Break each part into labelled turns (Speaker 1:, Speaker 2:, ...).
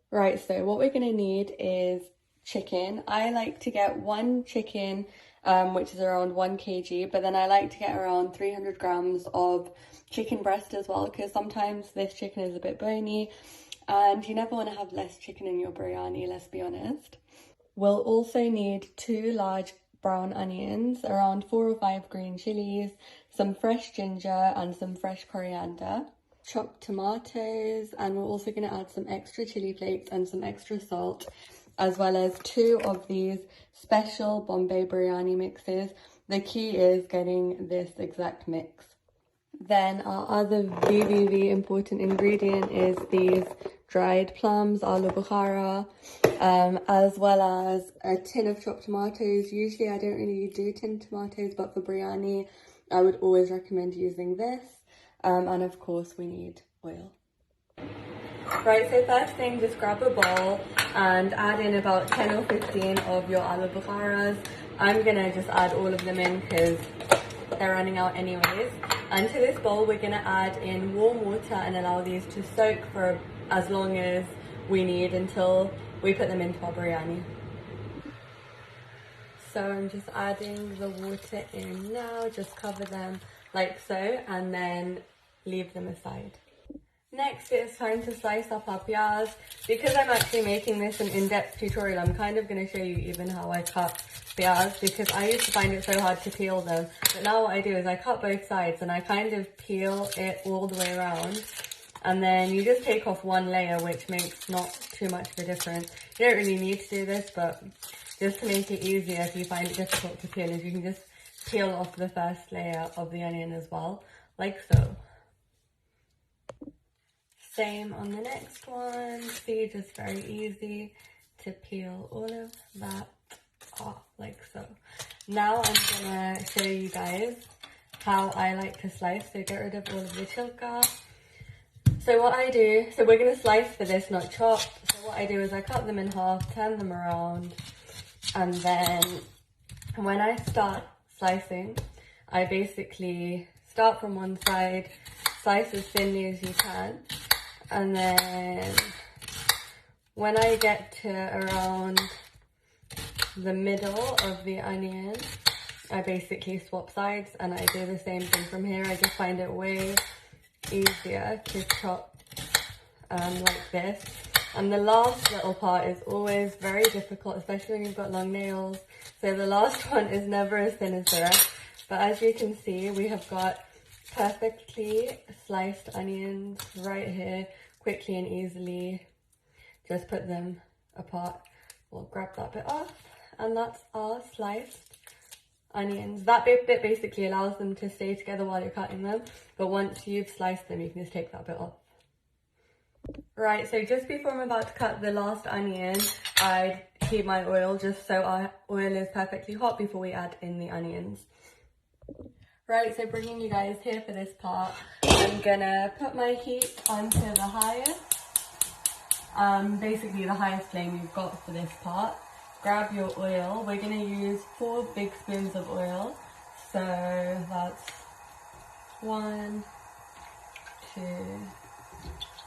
Speaker 1: Right, so what we're gonna need is chicken. I like to get one chicken, which is around 1 kg, but then I like to get around 300 grams of chicken breast as well, because sometimes this chicken is a bit bony and you never want to have less chicken in your biryani, let's be honest. We'll also need 2 large brown onions, around 4 or 5 green chilies, some fresh ginger and some fresh coriander, chopped tomatoes, and we're also going to add some extra chili flakes and some extra salt, as well as 2 of these special Bombay biryani mixes. The key is getting this exact mix. Then our other very important ingredient is these dried plums, aloo bukhara, as well as a tin of chopped tomatoes. Usually I don't really do tin tomatoes, but for biryani I would always recommend using this. And of course we need oil. Right, so first thing, just grab a bowl and add in about 10 or 15 of your aloo bukharas. I'm gonna just add all of them in because they're running out anyways. And to this bowl we're gonna add in warm water and allow these to soak for as long as we need until we put them into our biryani. So I'm just adding the water in now, just cover them like so and then leave them aside. Next it's time to slice up our piyaz. Because I'm actually making this an in-depth tutorial, I'm kind of going to show you even how I cut piyaz, because I used to find it so hard to peel them. But now what I do is I cut both sides and I kind of peel it all the way around. And then you just take off one layer, which makes not too much of a difference. You don't really need to do this, but just to make it easier if you find it difficult to peel, is you can just peel off the first layer of the onion as well, like so. Same on the next one. See, just very easy to peel all of that off, like so. Now I'm gonna show you guys how I like to slice, so get rid of all of the chilka. So what I do, so we're gonna slice for this, not chop. So what I do is I cut them in half, turn them around, and then when I start slicing, I basically start from one side, slice as thinly as you can, and then when I get to around the middle of the onion, I basically swap sides and I do the same thing from here. I just find it way easier to chop like this. And the last little part is always very difficult, especially when you've got long nails. So the last one is never as thin as the rest. But as you can see, we have got perfectly sliced onions right here, quickly and easily. Just put them apart. We'll grab that bit off, and that's our sliced onions. That bit basically allows them to stay together while you're cutting them, but once you've sliced them, you can just take that bit off. Right, so just before I'm about to cut the last onion, I heat my oil just so our oil is perfectly hot before we add in the onions. Right, so bringing you guys here for this part, I'm gonna put my heat onto the highest, basically the highest flame you've got for this part. Grab your oil. We're gonna use 4 big spoons of oil. So that's 1, 2,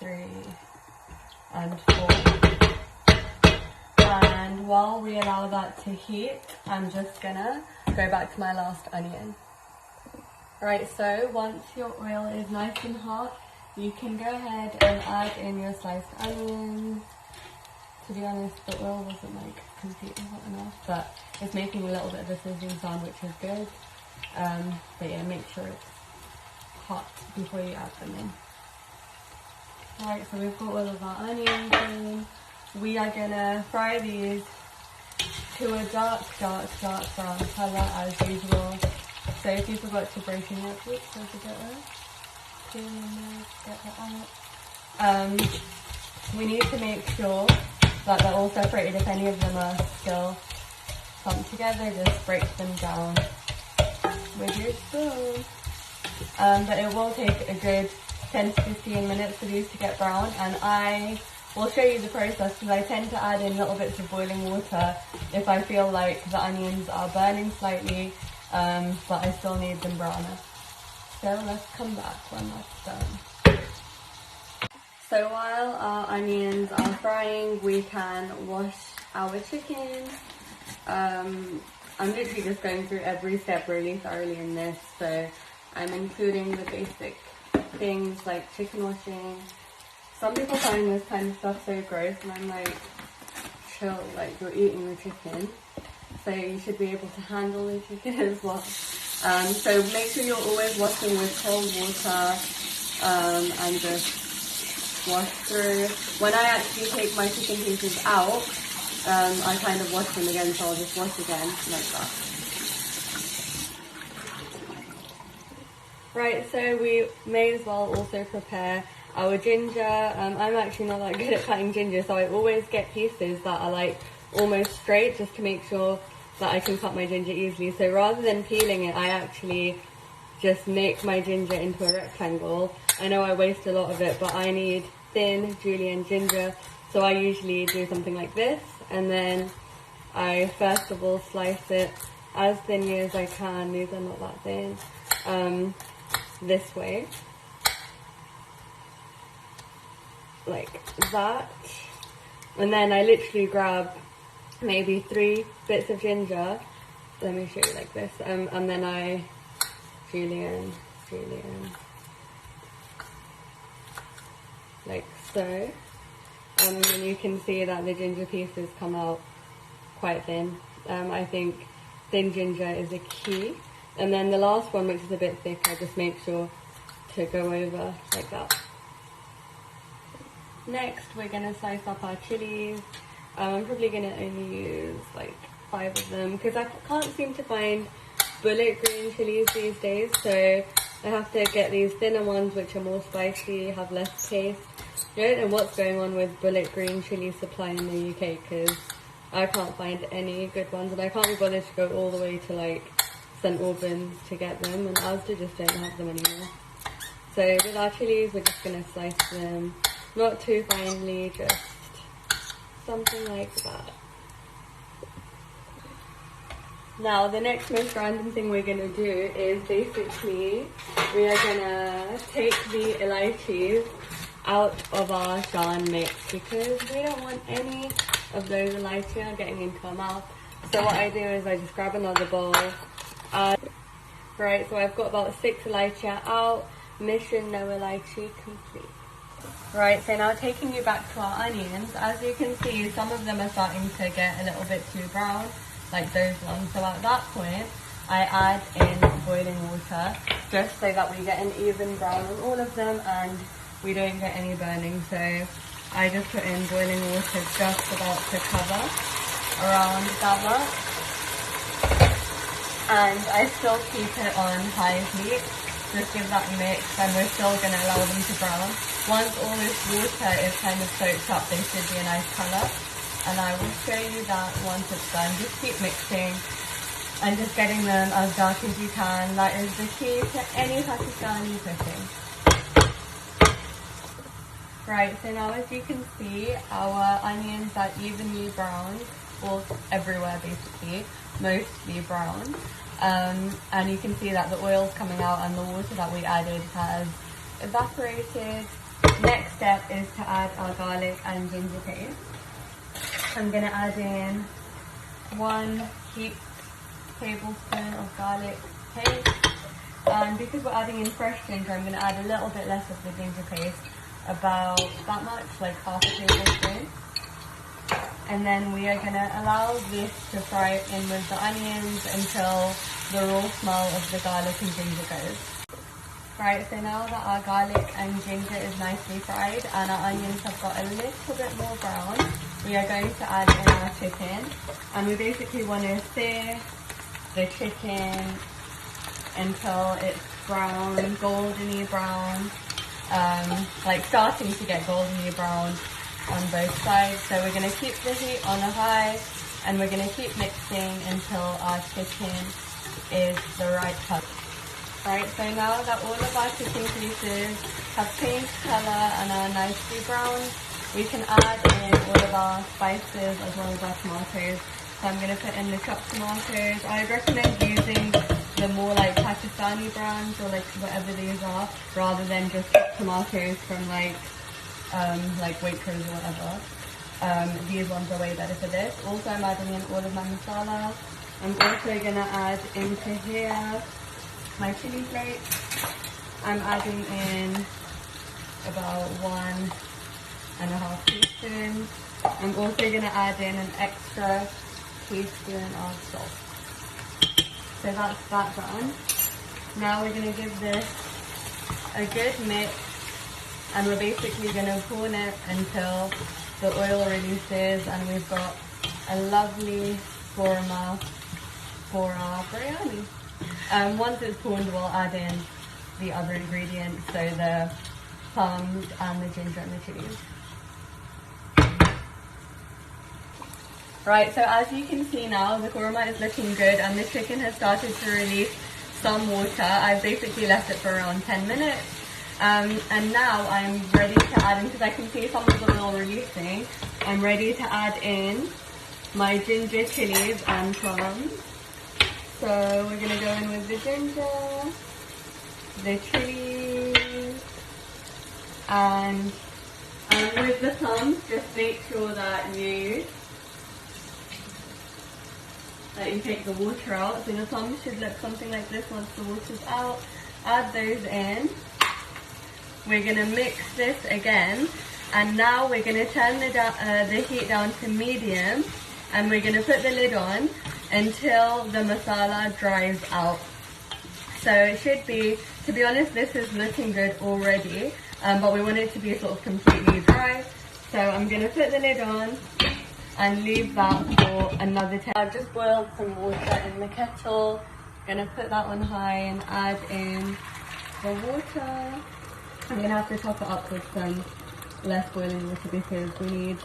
Speaker 1: 3, and 4. And while we allow that to heat, I'm just gonna go back to my last onion. Right, so once your oil is nice and hot, you can go ahead and add in your sliced onions. To be honest, the oil wasn't like completely hot enough, but it's making a little bit of a sizzling sound, which is good. But yeah, make sure it's hot before you add them in. Alright, so we've got all of our onions in. We are gonna fry these to a dark brown colour as usual. So if you forgot to break in it, oops, there's a bit there. Get that out. We need to make sure that they're all separated. If any of them are still clumped together, just break them down with your spoon. But it will take a good 10 to 15 minutes for these to get brown, and I will show you the process because I tend to add in little bits of boiling water if I feel like the onions are burning slightly, but I still need them browner. So let's come back when that's done. So while our onions are frying, we can wash our chicken. I'm literally just going through every step really thoroughly in this, so I'm including the basic things like chicken washing. Some people find this kind of stuff so gross, and I'm like, chill, like you're eating the chicken, so you should be able to handle the chicken as well. So make sure you're always washing with cold water, and just wash through. When I actually take my chicken pieces out, I kind of wash them again, so I'll just wash again, like that. Right, so we may as well also prepare our ginger. I'm actually not that good at cutting ginger, so I always get pieces that are like almost straight, just to make sure that I can cut my ginger easily. So rather than peeling it, I actually just make my ginger into a rectangle. I know I waste a lot of it, but I need thin julienne ginger, so I usually do something like this, and then I first of all slice it as thinly as I can. These are not that thin. This way, like that, and then I literally grab maybe 3 bits of ginger. Let me show you like this, and then I julienne, like so, and then you can see that the ginger pieces come out quite thin. I think thin ginger is a key. And then the last one, which is a bit thicker, just make sure to go over like that. Next, we're going to slice up our chilies. I'm probably going to only use like 5 of them, because I can't seem to find bullet green chilies these days, so I have to get these thinner ones which are more spicy, have less taste. I don't know what's going on with bullet green chili supply in the UK, because I can't find any good ones, and I can't be bothered to go all the way to like St Albans to get them, and Asda just don't have them anymore. So with our chilies, we're just going to slice them, not too finely, just something like that. Now the next most random thing we're going to do is basically we are going to take the elaichis out of our shan mix, because we don't want any of those elaichis getting into our mouth. So what I do is I just grab another bowl. Right, so I've got about 6 elaichis out. Mission no elaichi complete. Right, so now taking you back to our onions, as you can see, some of them are starting to get a little bit too brown, like those ones. So at that point, I add in boiling water, just so that we get an even brown on all of them and we don't get any burning. So I just put in boiling water just about to cover around that much. And I still keep it on high heat, just give that mix, and we're still going to allow them to brown. Once all this water is kind of soaked up, they should be a nice colour, and I will show you that once it's done. Just keep mixing and just getting them as dark as you can. That is the key to any Pakistani cooking. Right, so now as you can see, our onions are evenly browned, all everywhere basically, mostly brown. And you can see that the oil's coming out and the water that we added has evaporated. Next step is to add our garlic and ginger paste. I'm going to add in 1 heaped tablespoon of garlic paste. And because we're adding in fresh ginger, I'm going to add a little bit less of the ginger paste, about that much, like half a tablespoon. And then we are going to allow this to fry in with the onions until the raw smell of the garlic and ginger goes. Right, so now that our garlic and ginger is nicely fried and our onions have got a little bit more brown, we are going to add in our chicken. And we basically want to sear the chicken until it's brown, goldeny brown, like starting to get goldeny brown on both sides. So we're going to keep the heat on a high, and we're going to keep mixing until our chicken is the right color. Right, so now that all of our chicken pieces have changed color and are nicely brown, we can add in all of our spices as well as our tomatoes. So I'm going to put in the chopped tomatoes. I recommend using the more like Pakistani brands, or like whatever these are, rather than just chopped tomatoes from like like Waitrose or whatever. These ones are way better for this. Also, I'm adding in all of my masala. I'm also gonna add into here my chili flakes. I'm adding in about 1.5 teaspoons. I'm also gonna add in an extra teaspoon of salt. So that's that done. Now we're gonna give this a good mix, and we're basically gonna pull it until the oil releases and we've got a lovely korma for our biryani. Once it's pulled, we'll add in the other ingredients, so the plums and the ginger and the chilies. Right, so as you can see now, the korma is looking good and the chicken has started to release some water. I've basically left it for around 10 minutes. And now I'm ready to add in, because I can see some of the oil releasing, I'm ready to add in my ginger, chilies and plums. So we're going to go in with the ginger, the chilies, and with the plums, just make sure that you take the water out. So the plums should look something like this once the water's out. Add those in. We're going to mix this again, and now we're going to turn the heat down to medium, and we're going to put the lid on until the masala dries out. So it should be, to be honest, this is looking good already, but we want it to be sort of completely dry. So I'm going to put the lid on and leave that for another 10. I've just boiled some water in the kettle. I'm going to put that on high and add in the water. I'm going to have to top it up with some less boiling water because we need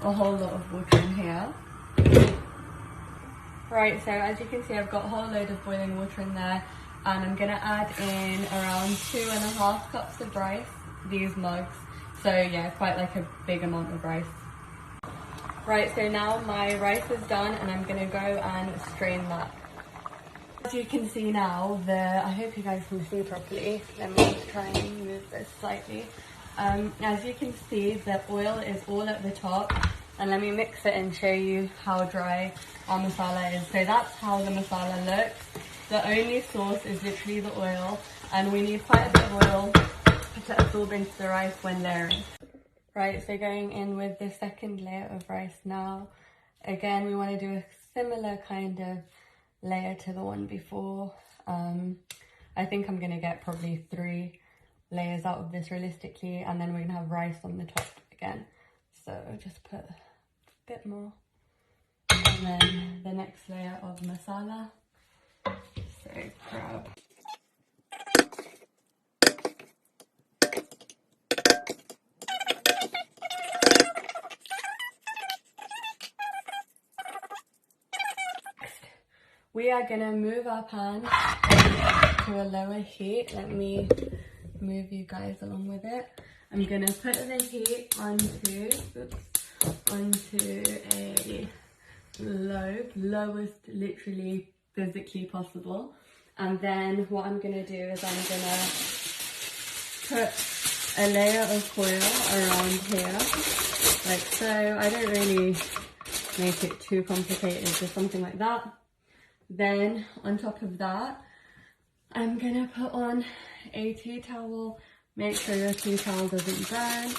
Speaker 1: a whole lot of water in here. Right, so as you can see, I've got a whole load of boiling water in there, and I'm going to add in around 2.5 cups of rice, these mugs. So yeah, quite like a big amount of rice. Right, so now my rice is done and I'm going to go and strain that. As you can see now, I hope you guys can see properly. Let me try and move this slightly. As you can see, the oil is all at the top, and let me mix it and show you how dry our masala is. So that's how the masala looks. The only sauce is literally the oil, and we need quite a bit of oil to absorb into the rice when layering. Right, so going in with the second layer of rice now. Again, we want to do a similar kind of layer to the one before. I think I'm going to get probably 3 layers out of this realistically, and then we're going to have rice on the top again. So just put a bit more. And then the next layer of masala. So grab. We are going to move our pan to a lower heat. Let me move you guys along with it. I'm going to put the heat onto a lowest literally physically possible. And then what I'm going to do is I'm going to put a layer of foil around here, like so. I don't really make it too complicated, just something like that. Then on top of that, I'm gonna put on a tea towel. Make sure your tea towel doesn't burn.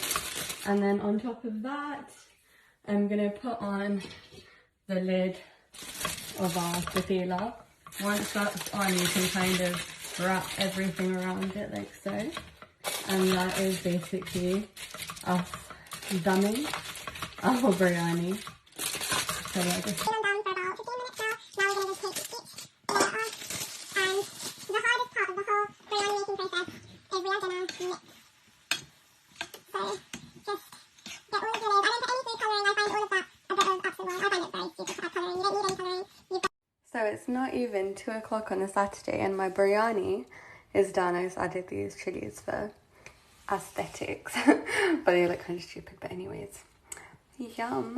Speaker 1: And then on top of that, I'm gonna put on the lid of our patila. Once that's on, you can kind of wrap everything around it like so. And that is basically us dumbing our biryani. So yeah, just So it's not even 2 o'clock on a Saturday and my biryani is done. I just added these chilies for aesthetics, but they look kind of stupid, but anyways, yum.